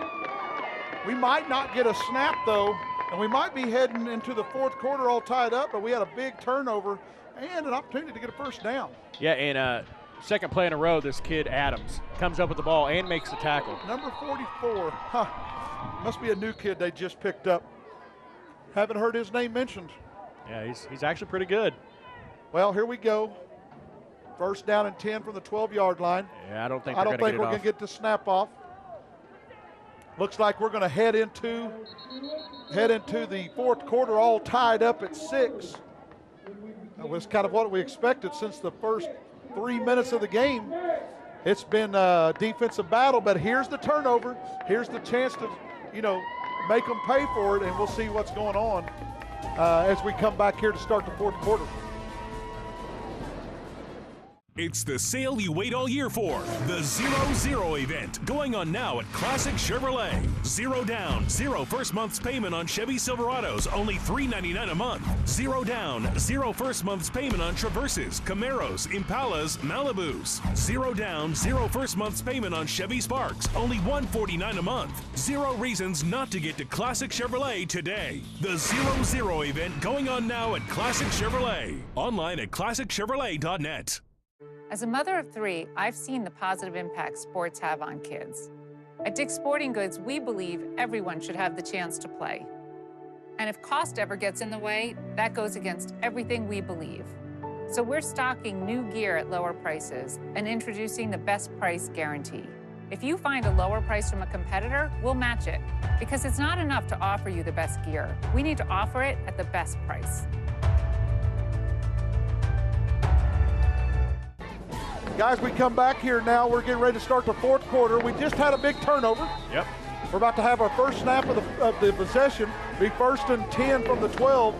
We might not get a snap, though, and we might be heading into the fourth quarter all tied up, but we had a big turnover and an opportunity to get a first down. Yeah, and second play in a row, this kid Adams comes up with the ball and makes the tackle. Number 44. Must be a new kid they just picked up. Haven't heard his name mentioned. Yeah, he's actually pretty good. Well, here we go. First down and 10 from the 12-yard line. Yeah, I don't think we're going to get the snap off. Looks like we're going to head into the fourth quarter all tied up at 6. That was kind of what we expected since the first 3 minutes of the game. It's been a defensive battle, but here's the turnover. Here's the chance to, make them pay for it, and we'll see what's going on as we come back here to start the fourth quarter. It's the sale you wait all year for, the 0-0 event, going on now at Classic Chevrolet. 0 down, 0 first month's payment on Chevy Silverados, only $399 a month. 0 down, 0 first month's payment on Traverses, Camaros, Impalas, Malibus. 0 down, 0 first month's payment on Chevy Sparks, only $149 a month. 0 reasons not to get to Classic Chevrolet today. The 0-0 event going on now at Classic Chevrolet. Online at ClassicChevrolet.net. As a mother of 3, I've seen the positive impact sports have on kids. At Dick's Sporting Goods, we believe everyone should have the chance to play. And if cost ever gets in the way, that goes against everything we believe. So we're stocking new gear at lower prices and introducing the best price guarantee. If you find a lower price from a competitor, we'll match it. Because it's not enough to offer you the best gear. We need to offer it at the best price. Guys, we come back here now. We're getting ready to start the fourth quarter. We just had a big turnover. Yep. We're about to have our first snap of the possession. Be first and 10 from the 12.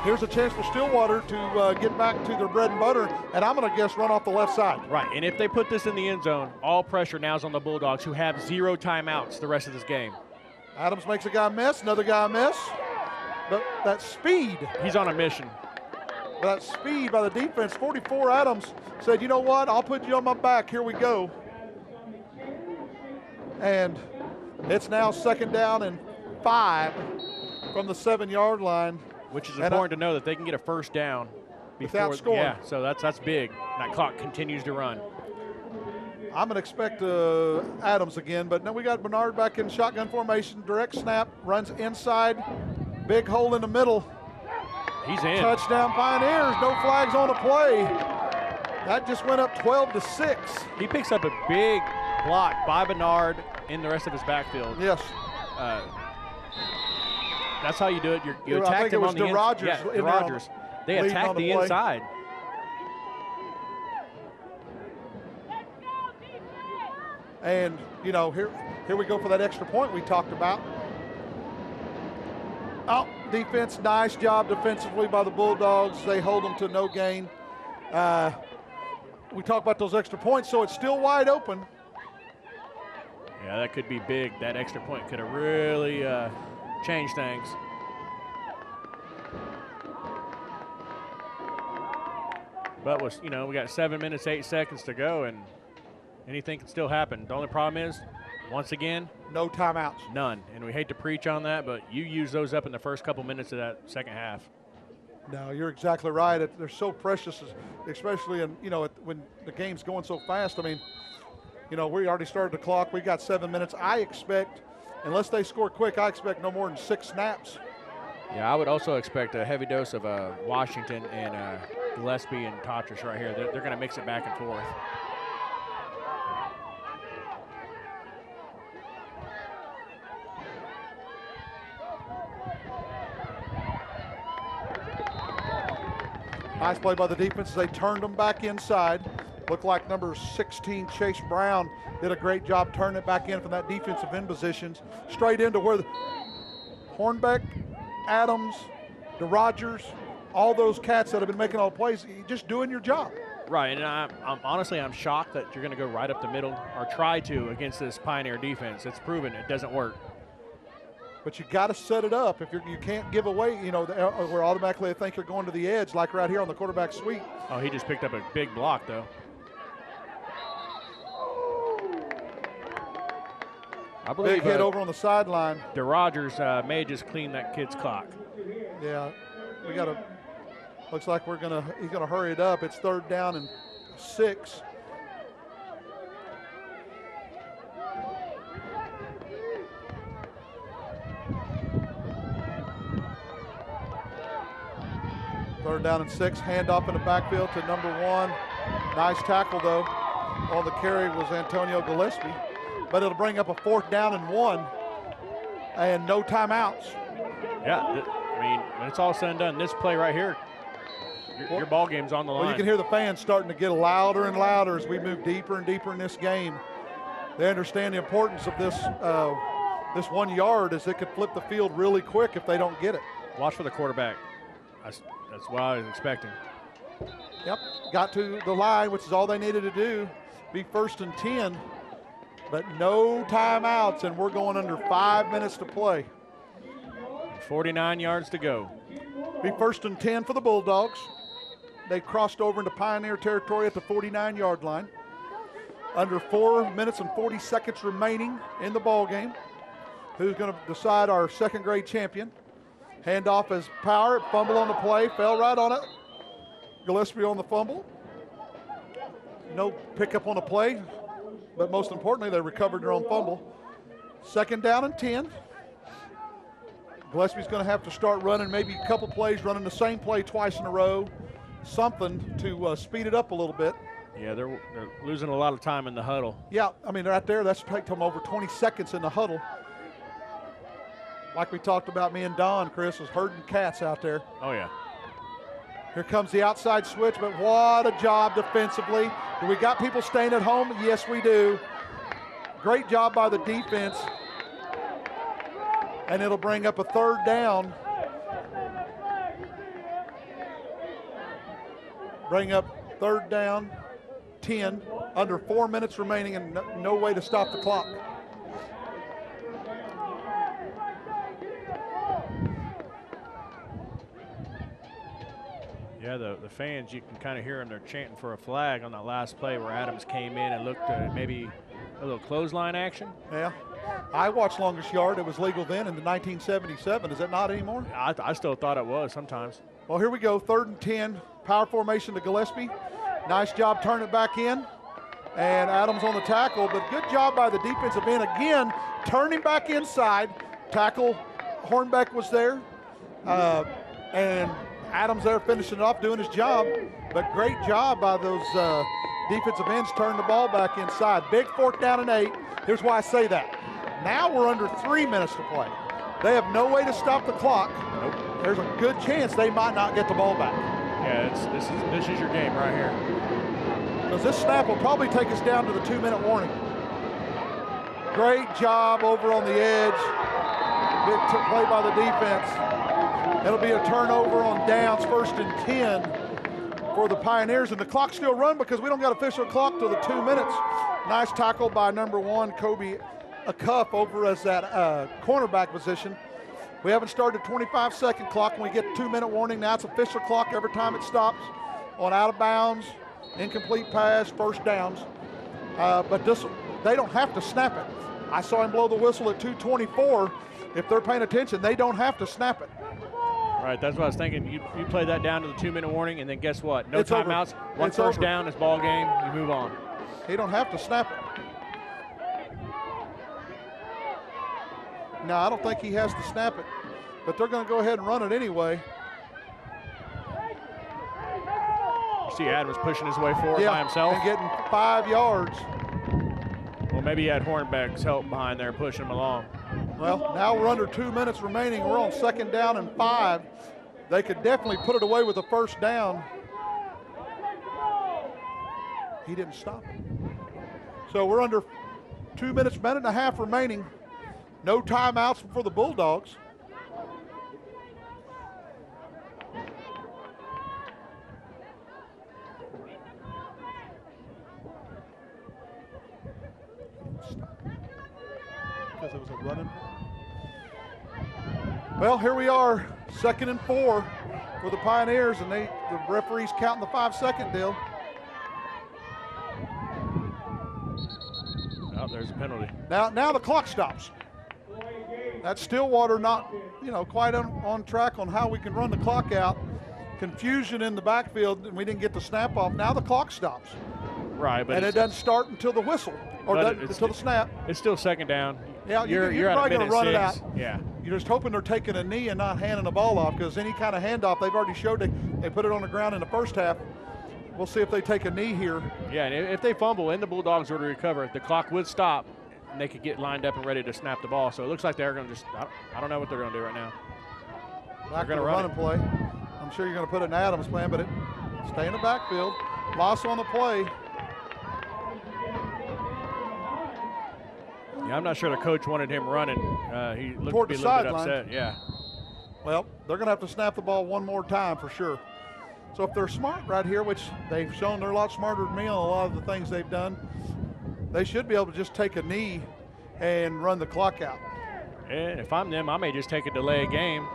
Here's a chance for Stillwater to get back to their bread and butter, and I'm going to guess run off the left side. Right, and if they put this in the end zone, all pressure now is on the Bulldogs, who have 0 timeouts the rest of this game. Adams makes a guy miss, another guy miss. But that speed. He's on a mission. That speed by the defense. 44 Adams said, you know what, I'll put you on my back. Here we go. And it's now second down and 5 from the 7-yard line. Which is important to know that they can get a first down without scoring. Yeah, so that's big. That clock continues to run. I'm going to expect Adams again, but now we got Bernard back in shotgun formation. Direct snap, runs inside. Big hole in the middle. He's in. Touchdown Pioneers, no flags on the play. That just went up 12-6. He picks up a big block by Bernard in the rest of his backfield. Yes. That's how you do it. You attack them on the inside. Yeah, DeRogers. They attack the inside. And, here we go for that extra point we talked about. Oh, defense, nice job defensively by the Bulldogs. They hold them to no gain. We talk about those extra points, so it's still wide open. Yeah, that could be big. That extra point could have really changed things. But we got 7 minutes, 8 seconds to go, and anything can still happen. The only problem is, once again, no timeouts. None. And we hate to preach on that, but you use those up in the first couple minutes of that second half. No, you're exactly right. They're so precious, especially when the game's going so fast. I mean, we already started the clock. We got 7 minutes. I expect, unless they score quick, I expect no more than 6 snaps. Yeah, I would also expect a heavy dose of Washington and Gillespie and Totris right here. They're going to mix it back and forth. Nice play by the defense as they turned them back inside. Looked like number 16, Chase Brown, did a great job turning it back in from that defensive end positions, straight into where Hornbeck, Adams, DeRogers, all those cats that have been making all the plays, just doing your job. Right, and I'm honestly shocked that you're going to go right up the middle or try to against this Pioneer defense. It's proven it doesn't work. But you got to set it up. If you can't give away, where automatically they think you're going to the edge, like right here on the quarterback sweep. Oh, he just picked up a big block, though. I believe big hit over on the sideline. DeRogers may just clean that kid's clock. Yeah, we got to. Looks like he's gonna hurry it up. It's 3rd down and 6. Third down and 6. Handoff in the backfield to number 1. Nice tackle though. On the carry was Antonio Gillespie, but it'll bring up a 4th down and 1, and no timeouts. Yeah, I mean, when it's all said and done, this play right here, your ball game's on the line. Well, you can hear the fans starting to get louder and louder as we move deeper and deeper in this game. They understand the importance of this 1 yard, as it could flip the field really quick if they don't get it. Watch for the quarterback. That's what I was expecting. Yep, got to the line, which is all they needed to do, be 1st and 10, but no timeouts, and we're going under 5 minutes to play. 49 yards to go. Be 1st and 10 for the Bulldogs. They crossed over into Pioneer territory at the 49-yard line. Under 4 minutes and 40 seconds remaining in the ball game. Who's going to decide our 2nd grade champion? Handoff is Power, fumble on the play, fell right on it. Gillespie on the fumble. No pickup on the play, but most importantly, they recovered their own fumble. 2nd down and 10. Gillespie's going to have to start running maybe a couple plays, running the same play twice in a row, something to speed it up a little bit. Yeah, they're losing a lot of time in the huddle. Yeah, I mean, right there, that's taken them over 20 seconds in the huddle. Like we talked about, me and Don, Chris, was herding cats out there. Oh, yeah. Here comes the outside switch, but what a job defensively. Do we got people staying at home? Yes, we do. Great job by the defense. And it'll bring up a 3rd down. Bring up 3rd down, 10, under 4 minutes remaining, and no way to stop the clock. Yeah, the fans, you can kind of hear them. They're chanting for a flag on that last play where Adams came in and looked maybe a little clothesline action. Yeah. I watched Longest Yard. It was legal then in 1977. Is it not anymore? I still thought it was sometimes. Well, here we go. 3rd and 10. Power formation to Gillespie. Nice job turning it back in. And Adams on the tackle, but good job by the defensive end. Again, turning back inside. Tackle, Hornbeck was there. And Adams there finishing it off, doing his job. But great job by those defensive ends turning the ball back inside. Big 4th down and 8. Here's why I say that. Now we're under 3 minutes to play. They have no way to stop the clock. Nope. There's a good chance they might not get the ball back. Yeah, this is your game right here. Because this snap will probably take us down to the 2-minute warning. Great job over on the edge. Big play by the defense. It'll be a turnover on downs, 1st and 10 for the Pioneers. And the clock still run because we don't got official clock till the 2 minutes. Nice tackle by number 1, Kobe Acuff, over as that cornerback position. We haven't started a 25-second clock. When we get 2-minute warning, now it's official clock every time it stops on out of bounds, incomplete pass, 1st downs. But they don't have to snap it. I saw him blow the whistle at 2:24. If they're paying attention, they don't have to snap it. Right, that's what I was thinking. You play that down to the 2-minute warning, and then guess what? No It's over. timeouts. One It's first over. down, it's ball game. You move on. He don't have to snap it. No, I don't think he has to snap it, but they're going to go ahead and run it anyway. You see Adams pushing his way forward by himself. And getting 5 yards. Well, maybe he had Hornbeck's help behind there pushing him along. Well, now we're under 2 minutes remaining. We're on 2nd down and 5. They could definitely put it away with a 1st down. He didn't stop it. So we're under 2 minutes, minute and a half remaining. No timeouts for the Bulldogs. Because it was a running. Well, here we are, 2nd and 4 for the Pioneers, and the referee's counting the 5-second deal. Oh, there's a penalty. Now the clock stops. That's Stillwater not, quite on track on how we can run the clock out. Confusion in the backfield, and we didn't get the snap off. Now the clock stops. Right, but and it doesn't start until the whistle or until the snap. It's still 2nd down. Yeah, you're at probably going to run it out. Yeah. You're just hoping they're taking a knee and not handing the ball off, because any kind of handoff, they've already showed they put it on the ground in the first half. We'll see if they take a knee here. Yeah, and if they fumble and the Bulldogs were to recover, the clock would stop and they could get lined up and ready to snap the ball. So it looks like they're going to just, I don't know what they're going to do right now. Back to the running play. I'm sure you're going to put an Adams plan, but stay in the backfield. Loss on the play. Yeah, I'm not sure the coach wanted him running. He looked Toward to be the a little bit sideline. upset. Yeah. Well, they're going to have to snap the ball one more time for sure. So if they're smart right here, which they've shown they're a lot smarter than me on a lot of the things they've done, they should be able to just take a knee and run the clock out. And if I'm them, I may just take a delay game,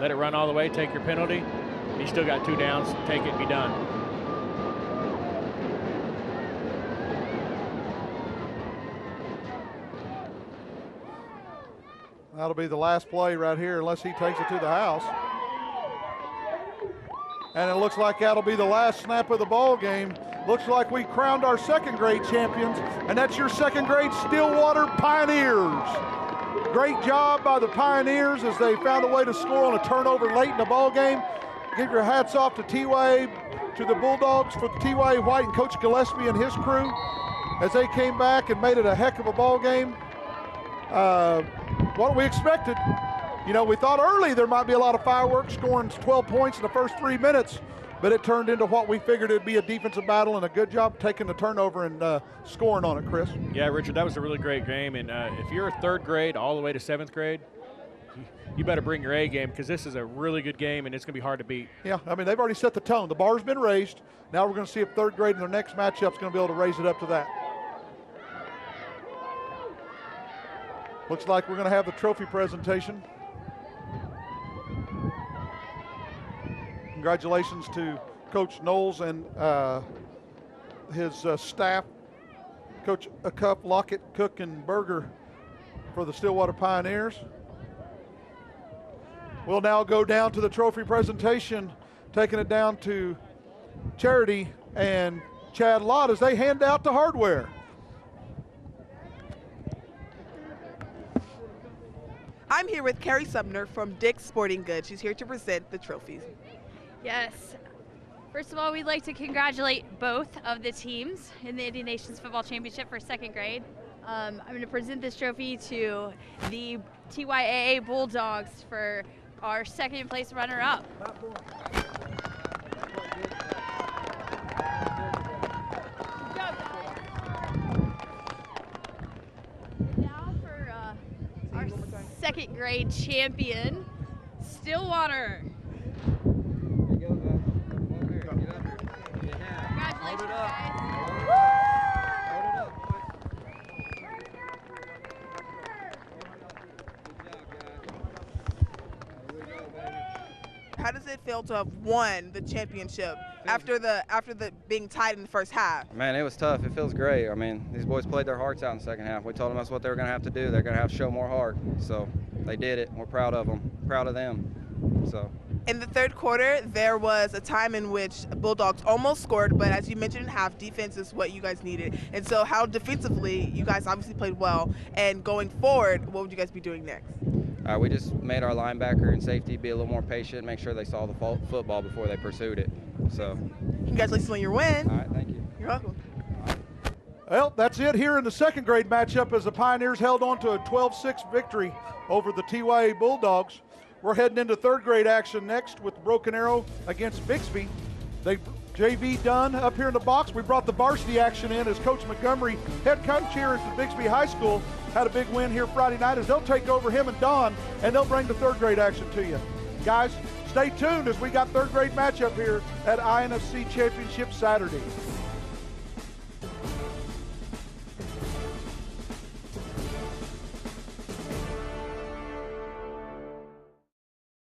let it run all the way, take your penalty. You still got 2 downs, take it and be done. That'll be the last play right here unless he takes it to the house. And it looks like that'll be the last snap of the ball game. Looks like we crowned our 2nd grade champions, and that's your 2nd grade Stillwater Pioneers. Great job by the Pioneers as they found a way to score on a turnover late in the ball game. Give your hats off to TYAA, to the Bulldogs for the TYAA White and Coach Gillespie and his crew as they came back and made it a heck of a ball game. What we expected. We thought early there might be a lot of fireworks, scoring 12 points in the first 3 minutes, but it turned into what we figured it'd be a defensive battle, and a good job taking the turnover and scoring on it, Chris. Yeah, Richard, that was a really great game, and if you're 3rd grade all the way to 7th grade, you better bring your A game, because this is a really good game, and it's going to be hard to beat. Yeah, they've already set the tone. The bar's been raised. Now we're going to see if 3rd grade in their next matchup is going to be able to raise it up to that. Looks like we're going to have the trophy presentation. Congratulations to Coach Knowles and his staff, Coach Cup, Lockett, Cook, and Berger for the Stillwater Pioneers. We'll now go down to the trophy presentation, taking it down to Charity and Chad Lott as they hand out the hardware. I'm here with Carrie Sumner from Dick's Sporting Goods. She's here to present the trophies. Yes. First of all, we'd like to congratulate both of the teams in the Indian Nations Football Championship for 2nd grade. I'm going to present this trophy to the TYAA Bulldogs for our 2nd place runner-up. Now for our 2nd grade champion, Stillwater. Congratulations, guys. How does it feel to have won the championship after the being tied in the first half? Man, it was tough. It feels great. These boys played their hearts out in the 2nd half. We told them that's what they were going to have to do. They're going to have to show more heart. So they did it. We're proud of them. Proud of them. So. In the 3rd quarter, there was a time in which Bulldogs almost scored, but as you mentioned in half, defense is what you guys needed. And so how defensively, you guys obviously played well, and going forward, what would you guys be doing next? We just made our linebacker and safety be a little more patient, make sure they saw the football before they pursued it. So. Congratulations on your win. All right, thank you. You're welcome. Well, that's it here in the 2nd grade matchup as the Pioneers held on to a 12-6 victory over the TYAA Bulldogs. We're heading into 3rd grade action next with Broken Arrow against Bixby. They JV Dunn up here in the box. We brought the varsity action in as Coach Montgomery, head coach here at Bixby High School, had a big win here Friday night as they'll take over him and Don, and they'll bring the third grade action to you. Guys, stay tuned as we got third grade matchup here at INFC Championship Saturday.